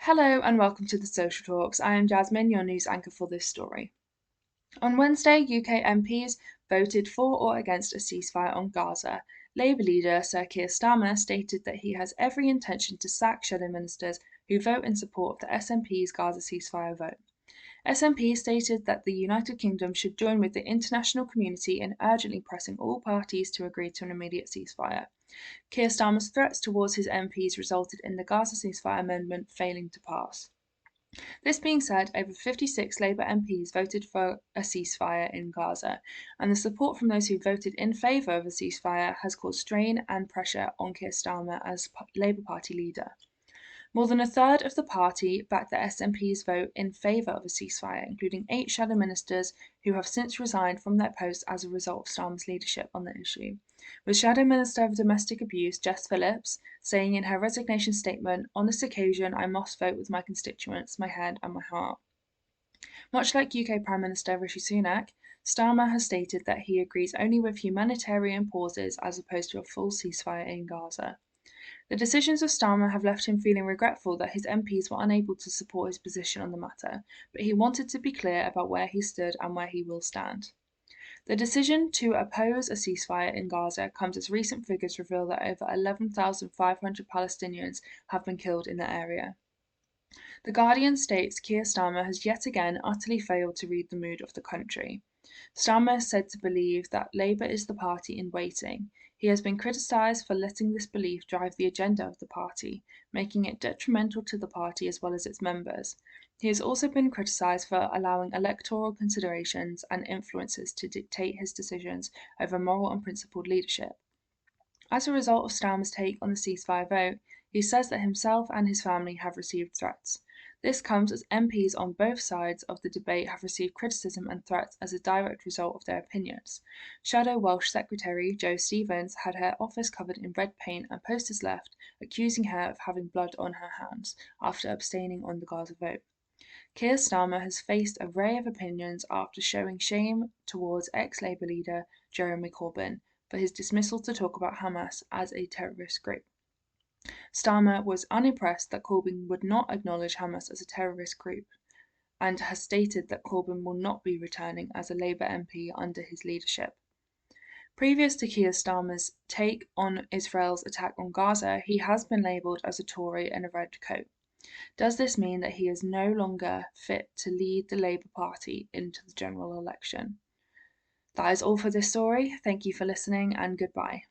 Hello and welcome to the Social Talks. I am Jasmine, your news anchor for this story. On Wednesday, UK MPs voted for or against a ceasefire on Gaza. Labour leader Sir Keir Starmer stated that he has every intention to sack shadow ministers who vote in support of the SNP's Gaza ceasefire vote. SNP stated that the United Kingdom should join with the international community in urgently pressing all parties to agree to an immediate ceasefire. Keir Starmer's threats towards his MPs resulted in the Gaza ceasefire amendment failing to pass. This being said, over 56 Labour MPs voted for a ceasefire in Gaza, and the support from those who voted in favour of a ceasefire has caused strain and pressure on Keir Starmer as Labour Party leader. More than a third of the party backed the SNP's vote in favour of a ceasefire, including 8 shadow ministers who have since resigned from their posts as a result of Starmer's leadership on the issue, with Shadow Minister of Domestic Abuse Jess Phillips saying in her resignation statement, "On this occasion I must vote with my constituents, my head and my heart." Much like UK Prime Minister Rishi Sunak, Starmer has stated that he agrees only with humanitarian pauses as opposed to a full ceasefire in Gaza. The decisions of Starmer have left him feeling regretful that his MPs were unable to support his position on the matter, but he wanted to be clear about where he stood and where he will stand. The decision to oppose a ceasefire in Gaza comes as recent figures reveal that over 11,500 Palestinians have been killed in the area. The Guardian states Keir Starmer has yet again utterly failed to read the mood of the country. Starmer is said to believe that Labour is the party in waiting. He has been criticised for letting this belief drive the agenda of the party, making it detrimental to the party as well as its members. He has also been criticised for allowing electoral considerations and influences to dictate his decisions over moral and principled leadership. As a result of Starmer's take on the ceasefire vote, he says that himself and his family have received threats. This comes as MPs on both sides of the debate have received criticism and threats as a direct result of their opinions. Shadow Welsh Secretary Jo Stevens had her office covered in red paint and posters left accusing her of having blood on her hands after abstaining on the Gaza vote. Keir Starmer has faced a array of opinions after showing shame towards ex-Labour leader Jeremy Corbyn for his dismissal to talk about Hamas as a terrorist group. Starmer was unimpressed that Corbyn would not acknowledge Hamas as a terrorist group and has stated that Corbyn will not be returning as a Labour MP under his leadership. Previous to Keir Starmer's take on Israel's attack on Gaza, he has been labelled as a Tory in a red coat. Does this mean that he is no longer fit to lead the Labour Party into the general election? That is all for this story. Thank you for listening and goodbye.